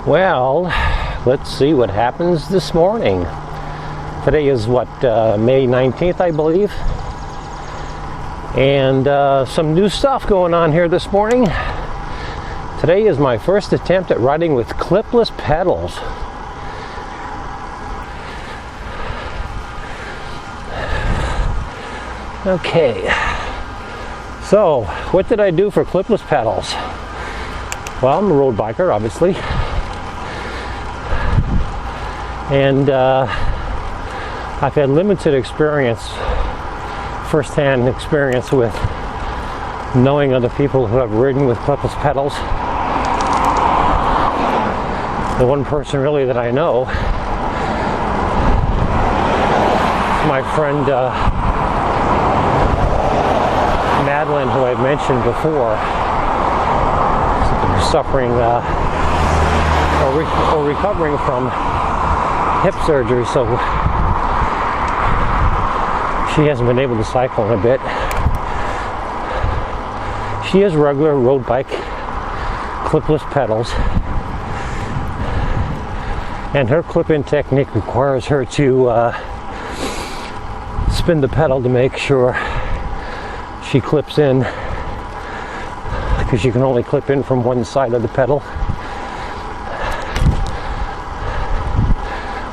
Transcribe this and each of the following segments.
Well, let's see what happens this morning. Today is what, May 19th, I believe. And some new stuff going on here this morning. Today is my first attempt at riding with clipless pedals. Okay, so what did I do for clipless pedals? Well, I'm a road biker, obviously. And I've had limited experience, first-hand experience with knowing other people who have ridden with clipless pedals. The one person really that I know, my friend Madeline, who I've mentioned before, suffering or recovering from hip surgery, so she hasn't been able to cycle in a bit. She has regular road bike clipless pedals, and her clip-in technique requires her to spin the pedal to make sure she clips in, because you can only clip in from one side of the pedal.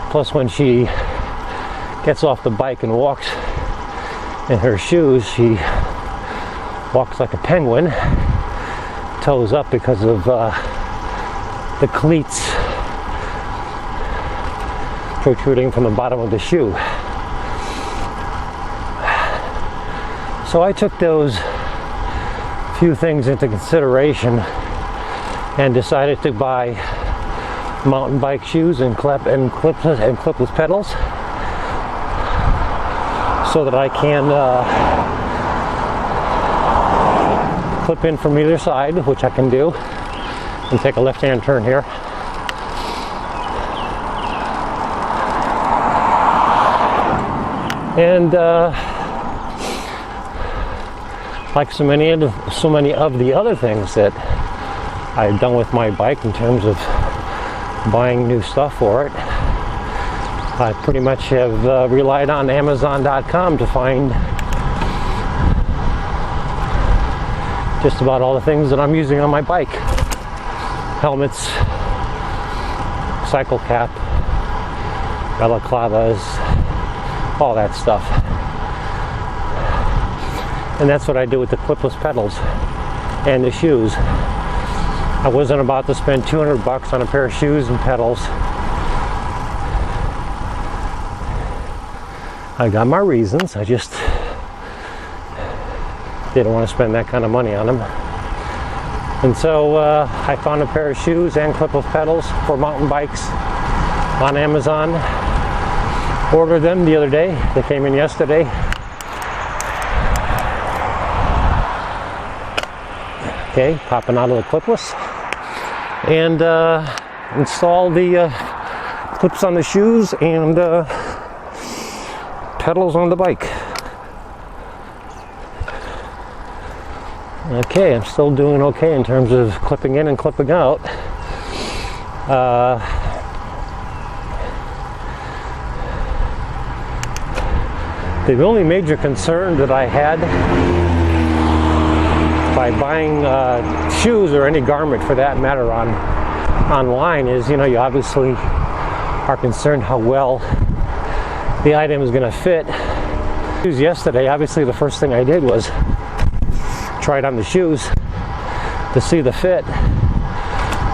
Plus, when she gets off the bike and walks in her shoes, she walks like a penguin, toes up because of the cleats protruding from the bottom of the shoe. So I took those few things into consideration and decided to buy mountain bike shoes and clipless pedals, so that I can clip in from either side, which I can do, and take a left-hand turn here. And like so many of the other things that I've done with my bike in terms of buying new stuff for it, I pretty much have relied on Amazon.com to find just about all the things that I'm using on my bike. Helmets, cycle cap, balaclavas, all that stuff. And that's what I do with the clipless pedals and the shoes. I wasn't about to spend $200 on a pair of shoes and pedals. I got my reasons. I just didn't want to spend that kind of money on them. And so I found a pair of shoes and clipless pedals for mountain bikes on Amazon. Ordered them the other day. They came in yesterday. Okay, popping out of the clipless, and install the clips on the shoes and pedals on the bike. Okay, I'm still doing okay in terms of clipping in and clipping out. The only major concern that I had by buying shoes, or any garment for that matter, online is, you obviously are concerned how well the item is going to fit. Yesterday, obviously the first thing I did was try it on the shoes to see the fit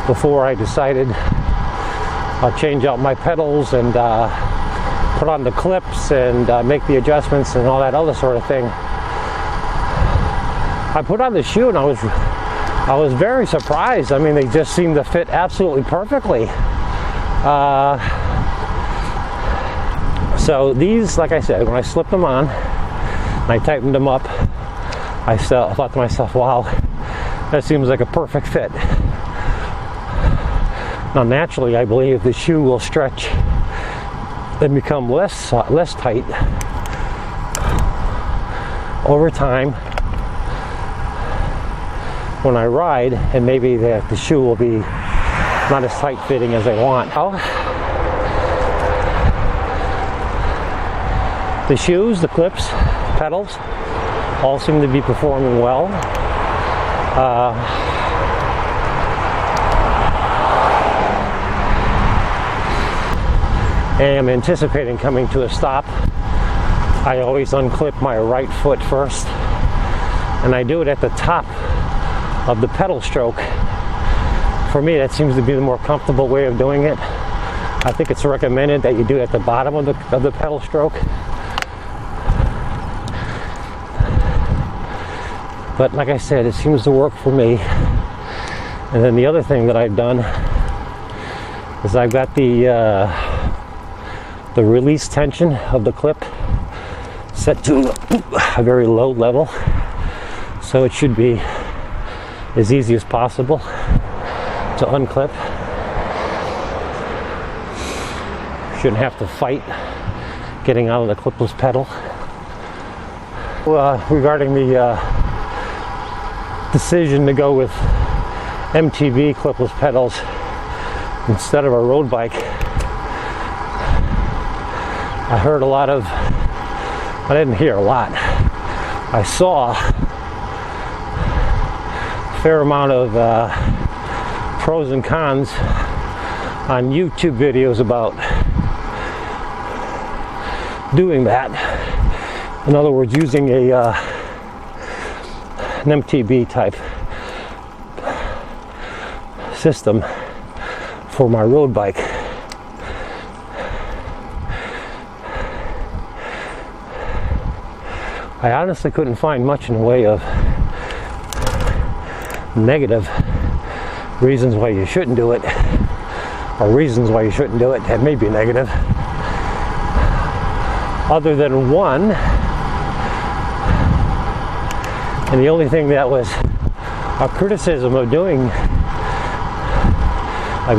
before I decided I'll change out my pedals and put on the clips and make the adjustments and all that other sort of thing. I put on the shoe and I was very surprised. I mean, they just seemed to fit absolutely perfectly. So these, like I said, when I slipped them on and I tightened them up, I thought to myself, wow, that seems like a perfect fit. Now naturally, I believe the shoe will stretch and become less tight over time when I ride, and maybe the shoe will be not as tight fitting as I want. Oh, the shoes, the clips, pedals, all seem to be performing well. I am anticipating coming to a stop. I always unclip my right foot first, and I do it at the top of the pedal stroke. For me, that seems to be the more comfortable way of doing it. I think it's recommended that you do it at the bottom of the pedal stroke. But like I said, it seems to work for me. And then the other thing that I've done is I've got the release tension of the clip set to a very low level, so it should be as easy as possible to unclip. Shouldn't have to fight getting out of the clipless pedal. Regarding the decision to go with MTB clipless pedals instead of a road bike, I heard a lot of, I didn't hear a lot, I saw a fair amount of pros and cons on YouTube videos about doing that. In other words, using an MTB type system for my road bike. I honestly couldn't find much in the way of negative reasons why you shouldn't do it, or reasons why you shouldn't do it that may be negative, other than one. And the only thing that was a criticism of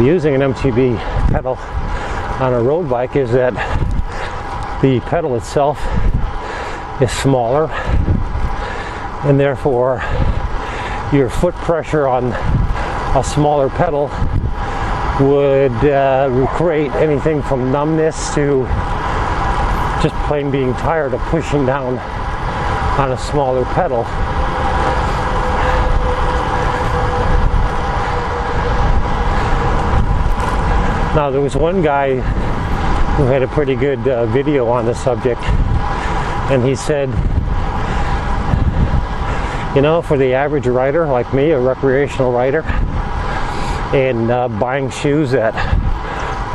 using an MTB pedal on a road bike is that the pedal itself is smaller, and therefore your foot pressure on a smaller pedal would create anything from numbness to just plain being tired of pushing down on a smaller pedal. Now, there was one guy who had a pretty good video on the subject, and he said, you know, for the average rider like me, a recreational rider, and buying shoes that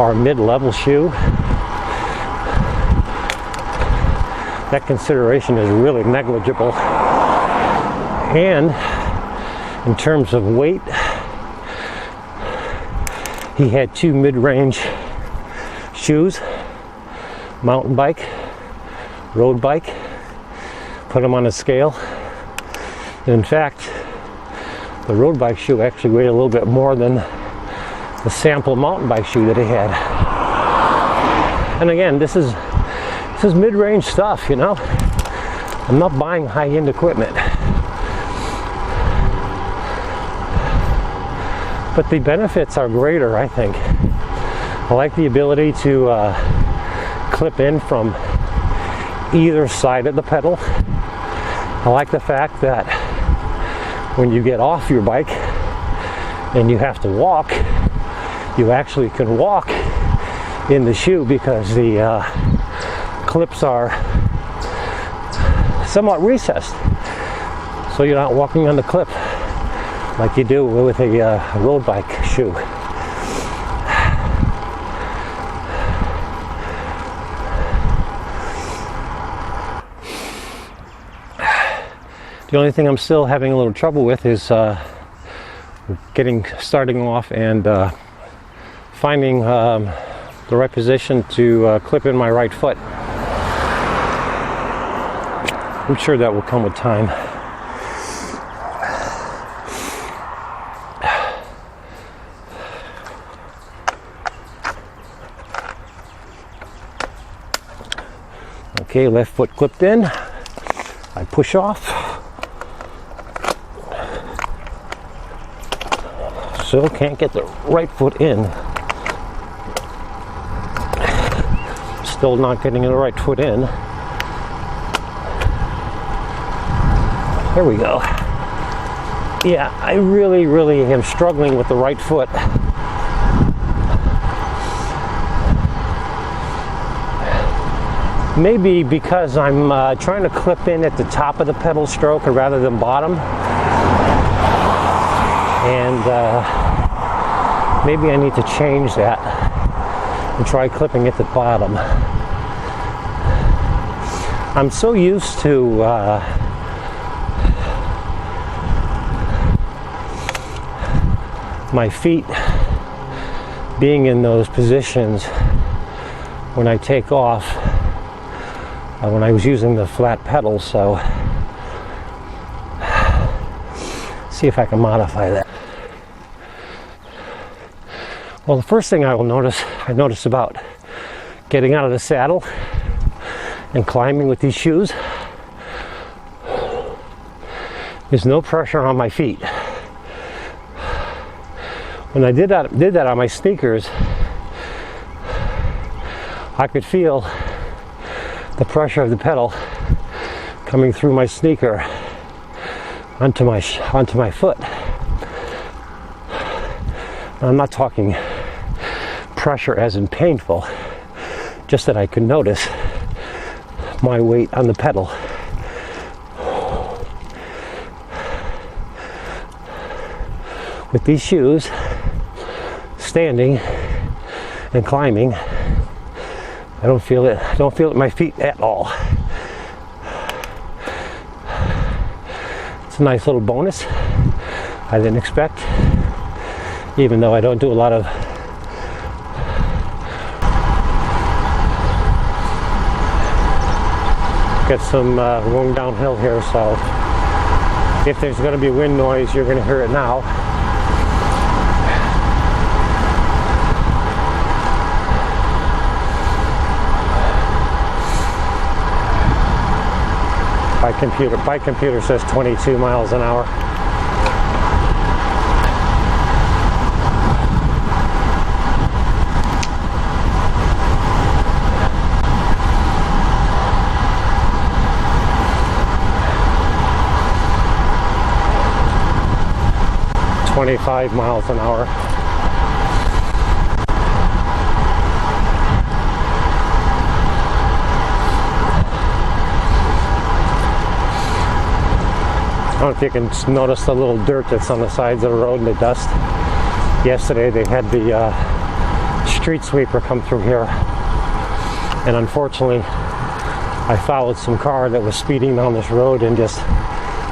are mid-level shoe, that consideration is really negligible. And in terms of weight, he had two mid-range shoes, mountain bike, road bike, put them on a scale. And in fact, the road bike shoe actually weighed a little bit more than the sample mountain bike shoe that he had. And again, this is mid-range stuff, you know. I'm not buying high-end equipment. But the benefits are greater, I think. I like the ability to clip in from either side of the pedal. I like the fact that when you get off your bike and you have to walk, you actually can walk in the shoe because the clips are somewhat recessed, so you're not walking on the clip like you do with a road bike shoe. The only thing I'm still having a little trouble with is starting off and finding the right position to clip in my right foot. I'm sure that will come with time. Okay, left foot clipped in. I push off. Still can't get the right foot in. Still not getting the right foot in. Here we go. Yeah, I really am struggling with the right foot. Maybe because I'm trying to clip in at the top of the pedal stroke rather than bottom. And maybe I need to change that and try clipping at the bottom. I'm so used to my feet being in those positions when I take off when I was using the flat pedals, so see if I can modify that. Well, the first thing I notice about getting out of the saddle and climbing with these shoes is no pressure on my feet. When I did that on my sneakers, I could feel the pressure of the pedal coming through my sneaker onto my foot. I'm not talking pressure as in painful, just that I could notice my weight on the pedal. With these shoes, standing and climbing, I don't feel it. I don't feel it in my feet at all. It's a nice little bonus I didn't expect, even though I don't do a lot of get some room downhill here, so if there's going to be wind noise, you're going to hear it now. My computer says 22 miles an hour. $25 miles an hour. I don't know if you can notice the little dirt that's on the sides of the road and the dust. Yesterday they had the street sweeper come through here, and unfortunately I followed some car that was speeding down this road and just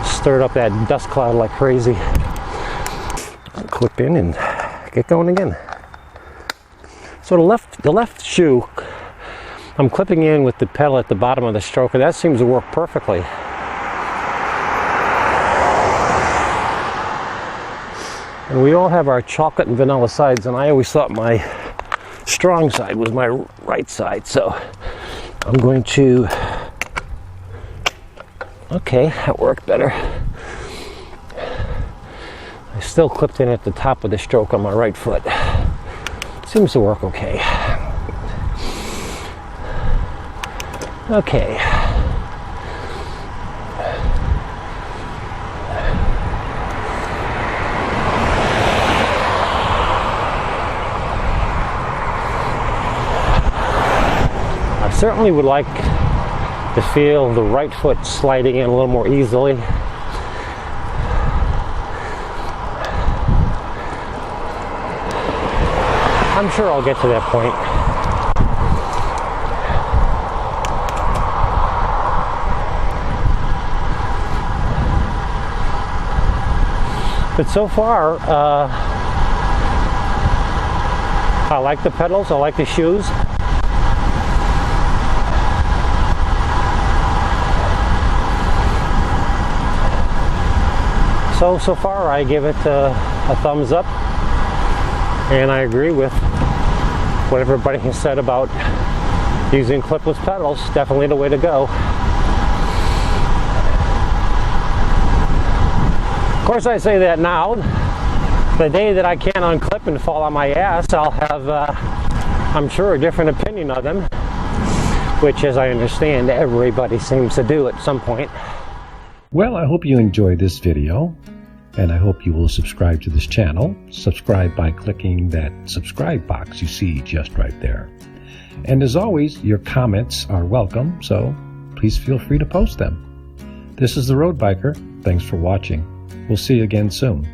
stirred up that dust cloud like crazy. Clip in and get going again. So the left shoe, I'm clipping in with the pedal at the bottom of the stroke, and that seems to work perfectly. And we all have our chocolate and vanilla sides, and I always thought my strong side was my right side, so I'm going to, okay, that worked better. I still clipped in at the top of the stroke on my right foot. Seems to work okay. Okay. I certainly would like to feel the right foot sliding in a little more easily. I'm sure I'll get to that point. But so far, I like the pedals, I like the shoes. So far I give it a thumbs up, and I agree with what everybody has said about using clipless pedals. Definitely the way to go. Of course I say that now. The day that I can't unclip and fall on my ass, I'll have, I'm sure, a different opinion of them, which, as I understand, everybody seems to do at some point. Well, I hope you enjoyed this video, and I hope you will subscribe to this channel. Subscribe by clicking that subscribe box you see just right there. And as always, your comments are welcome, so please feel free to post them. This is The Road Biker. Thanks for watching. We'll see you again soon.